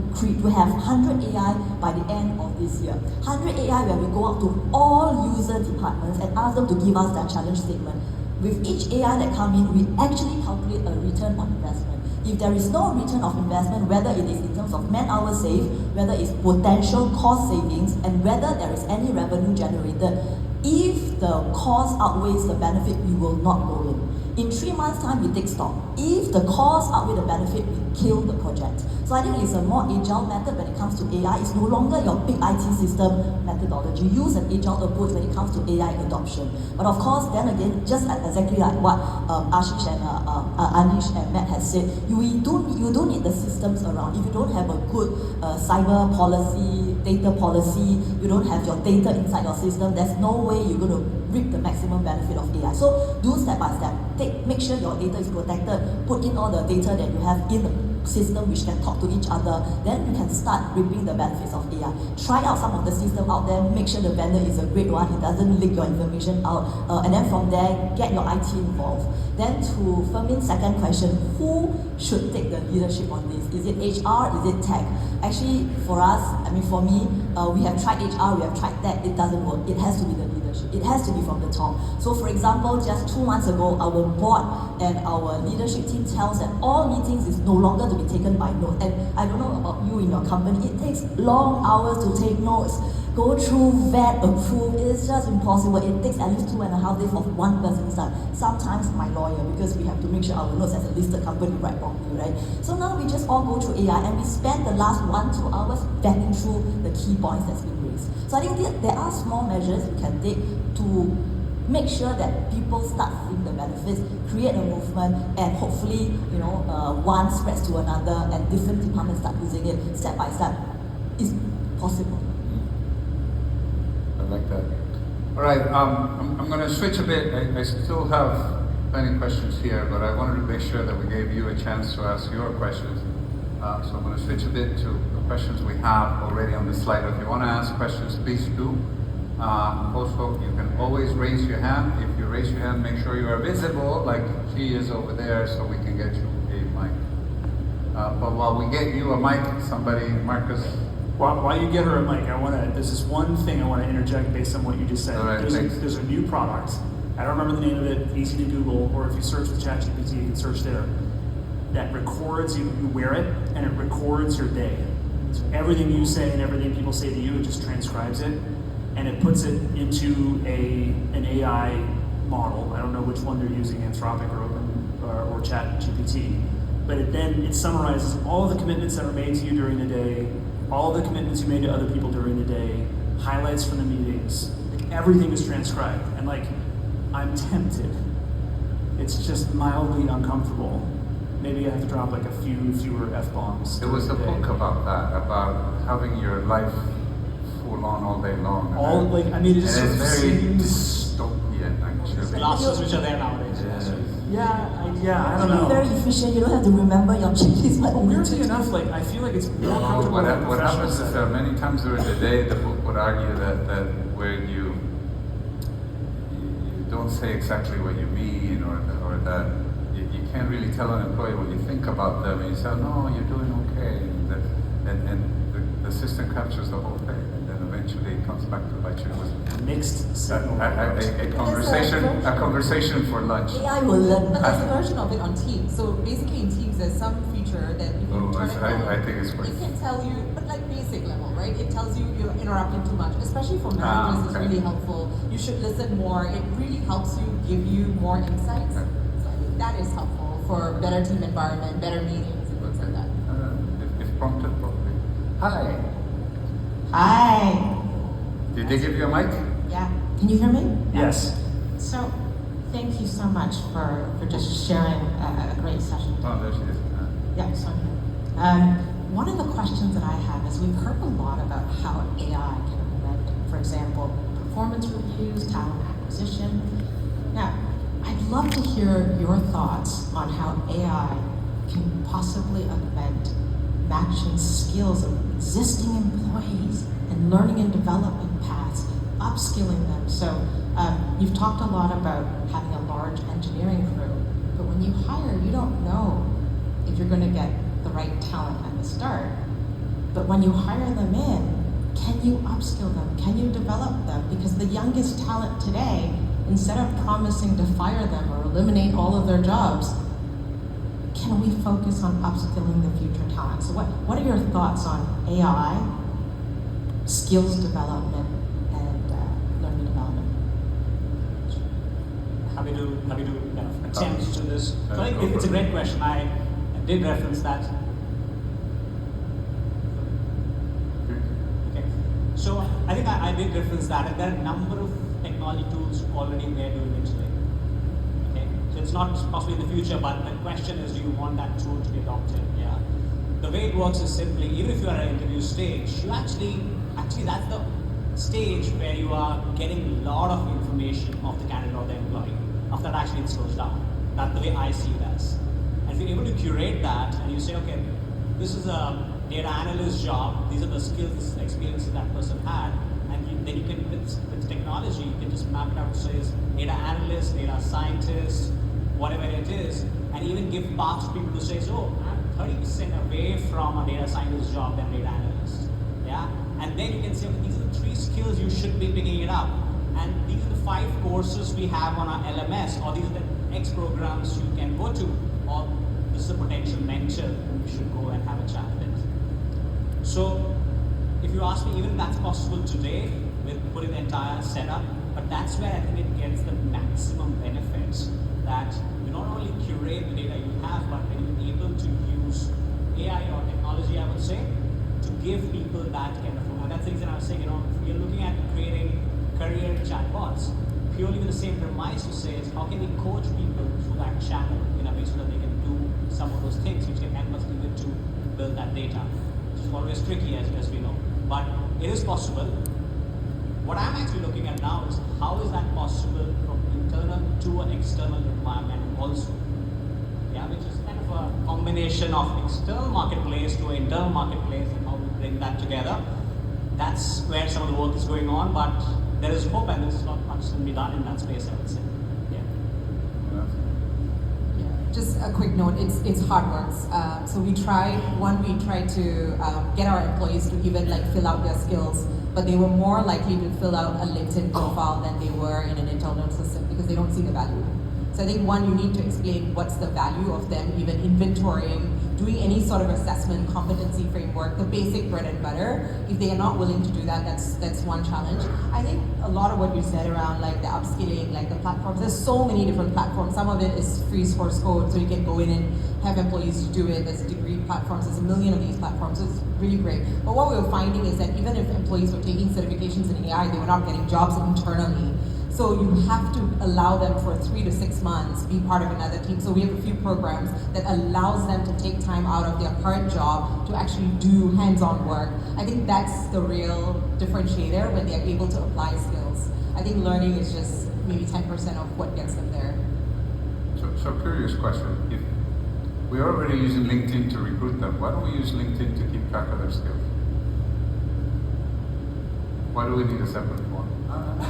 have 100 AI by the end of this year. 100 AI where we go out to all user departments and ask them to give us their challenge statement. With each AI that come in, we actually calculate a return on investment. If there is no return of investment, whether it is in terms of man-hour saved, whether it's potential cost savings, and whether there is any revenue generated, if the cost outweighs the benefit, we will not go in. In 3 months' time, we take stock. If the cost outweighs the benefit, we kill the project. So I think it's a more agile method when it comes to AI. It's no longer your big IT system methodology. Use an agile approach when it comes to AI adoption. But of course, then again, just exactly like what Ashish and Anish and Matt has said, you don't need the systems around. If you don't have a good cyber policy, data policy, you don't have your data inside your system, there's no way you're going to reap the maximum benefit of AI. So do step by step. Make sure your data is protected. Put in all the data that you have in the system which can talk to each other. Then you can start reaping the benefits of AI. Try out some of the system out there. Make sure the vendor is a great one. It doesn't leak your information out. And then from there, get your IT involved. Then to Fermin's second question, who should take the leadership on this? Is it HR? Is it tech? Actually, for us, for me, we have tried HR, we have tried tech. It doesn't work. It has to be the leadership. It has to be from the top. So for example, just 2 months ago, our board and our leadership team tells that all meetings is no longer to be taken by note. And I don't know about you in your company, it takes long hours to take notes. Go through, vet, approve, it's just impossible. It takes at least 2.5 days of one person's time. Sometimes my lawyer, because we have to make sure our notes as a listed company write properly, right? So now we just all go through AI and we spend the last 1-2 hours vetting through the key points that's been raised. So I think there are small measures we can take to make sure that people start seeing the benefits, create a movement, and hopefully, one spreads to another and different departments start using it step by step. It's possible. I like that. All right, I'm going to switch a bit. I still have plenty of questions here, but I wanted to make sure that we gave you a chance to ask your questions. So I'm going to switch a bit to questions we have already on the slide. If you want to ask questions, please do. Also, you can always raise your hand. If you raise your hand, make sure you are visible, like she is over there, so we can get you a mic. But while we get you a mic, somebody, Marcus. While you get her a mic, there's this one thing I want to interject based on what you just said. All right, there's a new product. I don't remember the name of it, easy to Google, or if you search with ChatGPT, you can search there, that records, you wear it, and it records your day. So everything you say and everything people say to you, it just transcribes it, and it puts it into an AI model. I don't know which one they're using, Anthropic or ChatGPT, but it summarizes all the commitments that were made to you during the day, all the commitments you made to other people during the day, highlights from the meetings, like everything is transcribed. And like, I'm tempted. It's just mildly uncomfortable. Maybe I have to drop like a few fewer F-bombs. There was a book about that, about having your life full on all day long. It just and sort of it's very seems... dystopian, actually. Glasses which are there nowadays. I don't You're know. very efficient. You don't have to remember your checklist. But Weirdly enough, like I feel like it's more comfortable. What, in a what professional happens is setting. many times during the day, the book would argue that where you don't say exactly what you mean, or that you can't really tell an employee what you think about them, and you say, no, you're doing okay, and the system captures the whole thing, and then eventually it comes back to bite you with Mixed signal. a conversation for lunch. AI will learn. But there's a version of it on Teams. So basically in Teams, there's some feature that if you turn it on, I think it's great. it can tell you, but like basic level, right? It tells you you're interrupting too much. Especially for managers, okay. it's really helpful. You should listen more. It really helps you, give you more insights. Okay. So I think that is helpful for better team environment, better meetings, and things like that. If prompted properly. Hi. Hi. Did they give you a mic? Yeah. Can you hear me? Yes. So, thank you so much for just sharing a great session. Oh, there she is. Yeah, so one of the questions that I have is we've heard a lot about how AI can augment, for example, performance reviews, talent acquisition. Now, I'd love to hear your thoughts on how AI can possibly augment matching skills of existing employees and learning and development paths, upskilling them. So you've talked a lot about having a large engineering crew, but when you hire, you don't know if you're going to get the right talent at the start. But when you hire them in, can you upskill them? Can you develop them? Because the youngest talent today, instead of promising to fire them or eliminate all of their jobs, can we focus on upskilling the future talent? So what are your thoughts on AI, skills development, and learning development? Happy to kind of attempt to this. So I go think it's a for it. great question. I did reference that. Okay. So I think I did reference that, and there are a number of technology tools already there doing it today. Okay. So it's not possibly in the future, but the question is, do you want that tool to be adopted? Yeah. The way it works is simply, even if you are at an interview stage, you actually that's the stage where you are getting a lot of information of the candidate or the employee. After that, actually it slows down. That's the way I see it as. And if you're able to curate that and you say, okay, this is a data analyst job, these are the skills, experiences that person had, and then you can, with technology, you can just map it out to say data analyst, data scientist, whatever it is, and even give paths to people to say, so I'm 30% away from a data scientist job than data analyst. Yeah? And then you can say, okay, these are the 3 skills you should be picking it up. And these are the 5 courses we have on our LMS, or these are the X programs you can go to, or this is a potential mentor who you should go and have a chat with. So, if you ask me, even that's possible today with putting the entire setup, but that's where I think it gets the maximum benefits, that you not only curate the data you have, but when you're able to use AI or technology, I would say, to give people that kind of, and that's the reason I was saying, we're looking at creating career chatbots, purely with the same premise to say is how can we coach people through that channel in a way so that they can do some of those things which can help us even to build that data. Which is always tricky as we know. But it is possible. What I'm actually looking at now is how is that possible from internal to an external environment also. Yeah, which is kind of a combination of external marketplace to internal marketplace and how we bring that together. That's where some of the work is going on, but there is hope and there's not much can be done in that space, I would say. Yeah. Just a quick note, it's hard work. So we tried to get our employees to even like fill out their skills, but they were more likely to fill out a LinkedIn profile than they were in an internal system because they don't see the value. So I think one, you need to explain what's the value of them even inventorying, doing any sort of assessment, competency framework, the basic bread and butter. If they are not willing to do that, that's one challenge. I think a lot of what you said around like the upskilling, like the platforms, there's so many different platforms. Some of it is free source code, so you can go in and have employees do it. There's degree platforms, there's a million of these platforms, so it's really great. But what we were finding is that even if employees were taking certifications in AI, they were not getting jobs internally. So you have to allow them for 3 to 6 months be part of another team. So we have a few programs that allows them to take time out of their current job to actually do hands-on work. I think that's the real differentiator when they're able to apply skills. I think learning is just maybe 10% of what gets them there. So curious question. If we're already using LinkedIn to recruit them, why don't we use LinkedIn to keep track of their skills? Why do we need a separate one?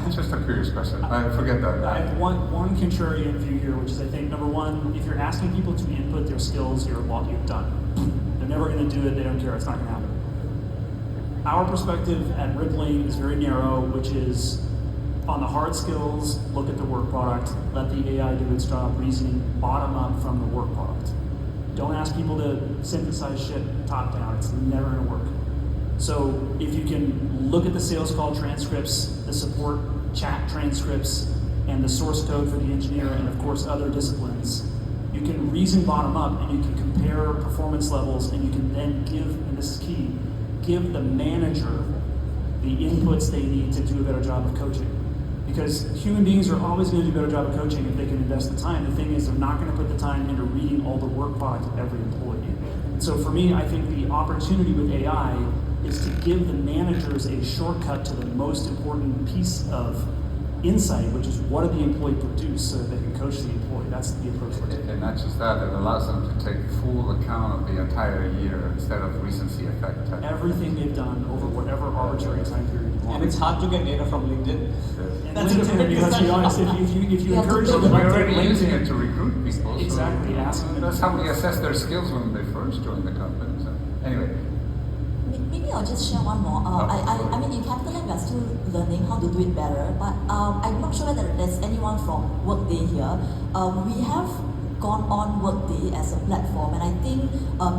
It's just a curious question. I forget that. I have one contrarian view here, which is I think, number one, if you're asking people to input their skills, you're done. They're never going to do it. They don't care. It's not going to happen. Our perspective at Rippling is very narrow, which is on the hard skills, look at the work product, let the AI do its job, reasoning bottom up from the work product. Don't ask people to synthesize shit top down. It's never going to work. So if you can look at the sales call transcripts, the support chat transcripts, and the source code for the engineer, and of course other disciplines, you can reason bottom up and you can compare performance levels, and you can then give, and this is key, give the manager the inputs they need to do a better job of coaching. Because human beings are always going to do a better job of coaching if they can invest the time. The thing is, they're not going to put the time into reading all the work product of every employee. So for me, I think the opportunity with AI is to give the managers a shortcut to the most important piece of insight, which is what did the employee produce so that they can coach the employee. That's the approach we're taking. And not just that, it allows them to take full account of the entire year instead of recency effect. Everything they've done over whatever arbitrary time period you want. And it's hard to get data from LinkedIn. And That's LinkedIn, a let's be honest, if you encourage them to We're update already using LinkedIn, it to recruit people. exactly, So asking them. that's how we assess their skills when they first join the company. So anyway. Maybe I'll just share one more. I mean, in CapitaLand, we are still learning how to do it better, but I'm not sure whether there's anyone from Workday here. We have gone on Workday as a platform, and I think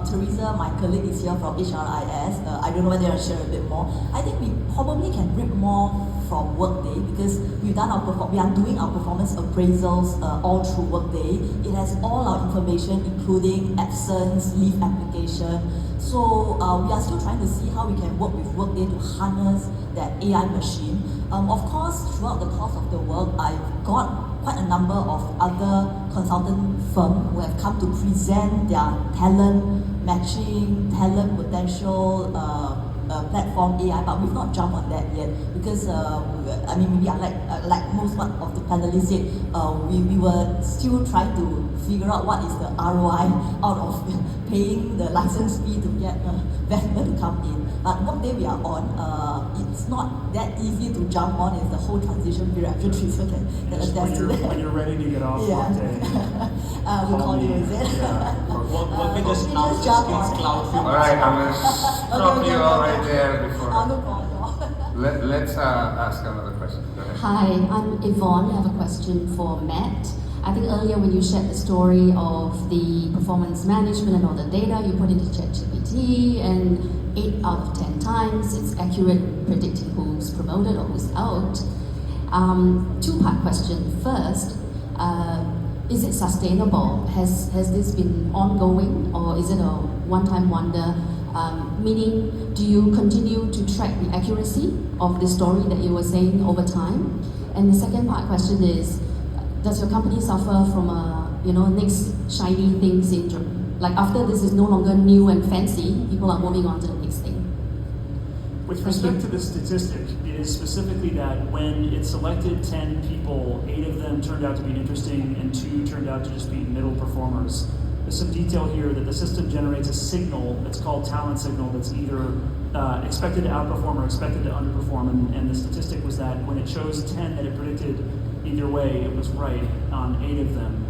Teresa, my colleague, is here from HRIS. I don't know whether I'll share a bit more. I think we probably can reap more from Workday because we are doing our performance appraisals all through Workday. It has all our information, including absence, leave application. So we are still trying to see how we can work with Workday to harness that AI machine. Of course, throughout the course of the work, I've got quite a number of other consultant firms who have come to present their talent matching, talent potential platform AI, but we've not jumped on that yet because I mean, maybe like most of the panelists said, we were still trying to figure out what is the ROI out of paying the license fee to get a vendor to come in. But Workday we are on, it's not that easy to jump on. It's the whole transition period. I'm sure Teresa can Just attest to that. when you're ready to get off Workday. We'll call you, is it? Workday just now just jump skills on it. cloud. All right, I'm going to stop you all right there before. No problem. Let's ask another question. Go ahead. Hi, I'm Yvonne. I have a question for Matt. I think earlier when you shared the story of the performance management and all the data you put into ChatGPT, and 8 out of 10 times it's accurate predicting who's promoted or who's out. Two-part question. First, is it sustainable? Has this been ongoing, or is it a one-time wonder? Meaning, do you continue to track the accuracy of the story that you were saying over time? And the second part question is, does your company suffer from next shiny thing syndrome? Like after this is no longer new and fancy, people are moving on to the next thing. With respect to the statistic, it is specifically that when it selected 10 people, 8 of them turned out to be interesting and 2 turned out to just be middle performers. there's some detail here that the system generates a signal, it's called talent signal, that's either expected to outperform or expected to underperform, and the statistic was that when it chose 10 that it predicted either way, it was right on 8 of them.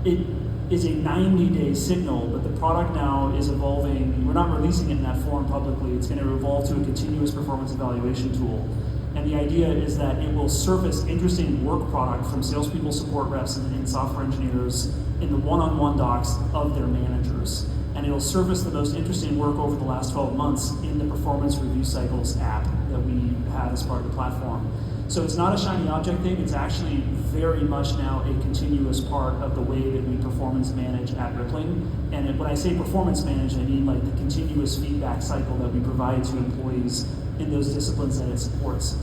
It is a 90-day signal, but the product now is evolving. We're not releasing it in that form publicly. It's going to evolve to a continuous performance evaluation tool. And the idea is that it will surface interesting work product from salespeople, support reps, and software engineers in the one-on-one docs of their managers. And it'll surface the most interesting work over the last 12 months in the Performance Review Cycles app that we had as part of the platform. So it's not a shiny object thing, it's actually very much now a continuous part of the way that we performance manage at Rippling. And when I say performance manage, I mean like the continuous feedback cycle that we provide to employees in those disciplines that it supports.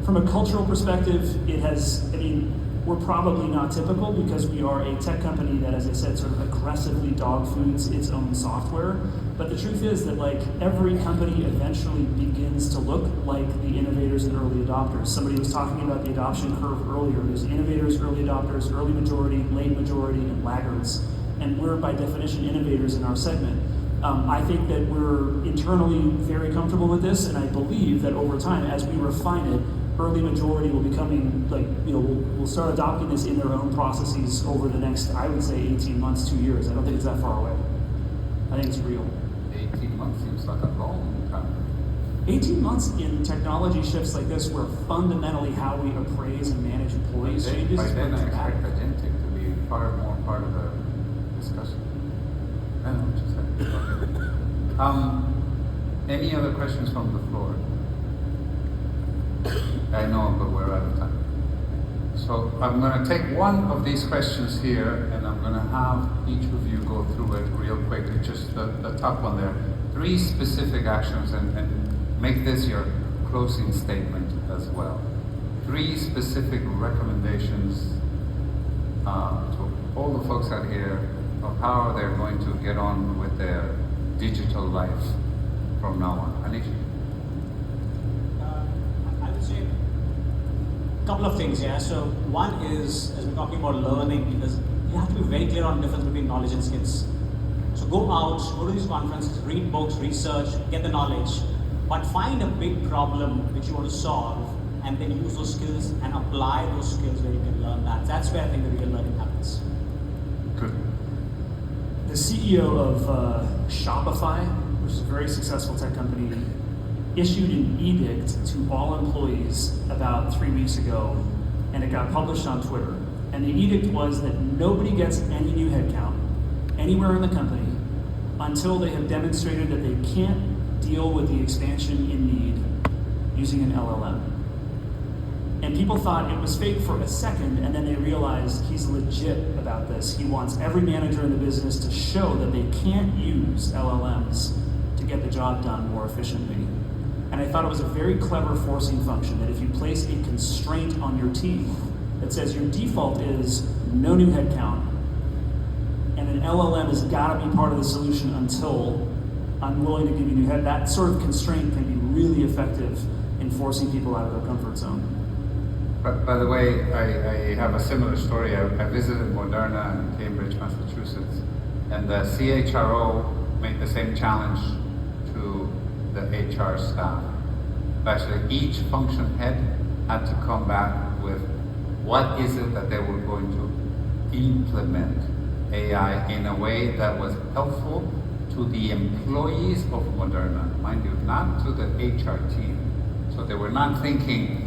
From a cultural perspective, it has, we're probably not typical because we are a tech company that, as I said, sort of aggressively dog foods its own software. But the truth is that like every company eventually begins to look like the innovators and early adopters. Somebody was talking about the adoption curve earlier. There's innovators, early adopters, early majority, late majority, and laggards. And we're by definition innovators in our segment. I think that we're internally very comfortable with this, and I believe that over time, as we refine it, early majority will becoming we'll start adopting this in their own processes over the next, I would say, 18 months, 2 years. I don't think it's that far away. I think it's real. 18 months seems like a long time. 18 months in technology shifts like this, where fundamentally how we appraise and manage employees changes. By then, I dramatic. expect agentic to be far more part of the discussion. I don't know what you said. Any other questions from the floor? I know, but we're out of time. So I'm going to take one of these questions here, and I'm going to have each of you go through it real quick. It's just the top one there. 3 specific actions, and make this your closing statement as well. 3 specific recommendations to all the folks out here of how they're going to get on with their digital life from now on. Anish? I would say a couple of things, yeah. So one is, as we're talking about learning, because you have to be very clear on the difference between knowledge and skills. So go out, go to these conferences, read books, research, get the knowledge, but find a big problem which you want to solve, and then use those skills and apply those skills where you can learn that. That's where I think the real learning happens. Good. The CEO of Shopify, which is a very successful tech company, issued an edict to all employees about 3 weeks ago, and it got published on Twitter. And the edict was that nobody gets any new headcount anywhere in the company until they have demonstrated that they can't deal with the expansion in need using an LLM. And people thought it was fake for a second, and then they realized he's legit about this. He wants every manager in the business to show that they can't use LLMs to get the job done more efficiently. And I thought it was a very clever forcing function, that if you place a constraint on your team that says your default is no new headcount, and an LLM has got to be part of the solution until I'm willing to give you new head, that sort of constraint can be really effective in forcing people out of their comfort zone. But by the way, I have a similar story. I visited Moderna in Cambridge, Massachusetts, and the CHRO made the same challenge to the HR staff. Actually, each function head had to come back with what is it that they were going to implement AI in a way that was helpful to the employees of Moderna, mind you, not to the HR team. So they were not thinking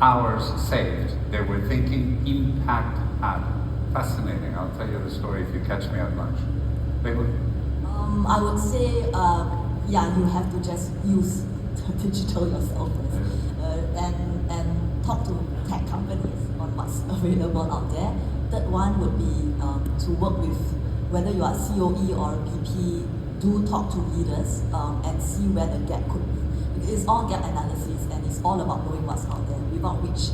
hours saved. They were thinking impact had. Fascinating. I'll tell you the story if you catch me at lunch. I would say, you have to just use digital yourself and talk to tech companies on what's available out there. Third one would be to work with, whether you are COE or BP, do talk to leaders and see where the gap could be. Because it's all gap analysis, and it's all about knowing what's out there, without which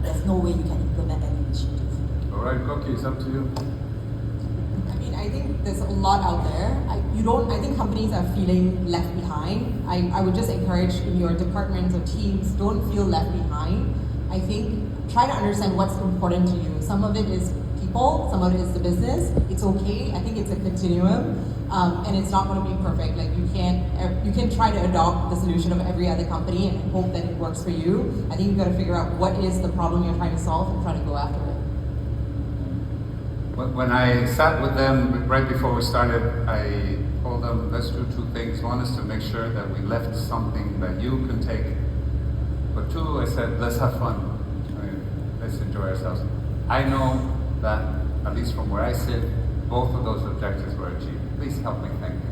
there's no way you can implement any initiative. All right, Koki, it's up to you. I think there's a lot out there. I think companies are feeling left behind. I would just encourage in your departments or teams, don't feel left behind. I think try to understand what's important to you. Some of it is people, some of it is the business. It's okay. I think it's a continuum, and it's not going to be perfect. Like you can try to adopt the solution of every other company and hope that it works for you. I think you've got to figure out what is the problem you're trying to solve and try to go after it. When I sat with them right before we started, I told them, let's do two things. One is to make sure that we left something that you can take. But two, I said, let's have fun. I mean, let's enjoy ourselves. I know that, at least from where I sit, both of those objectives were achieved. Please help me thank them.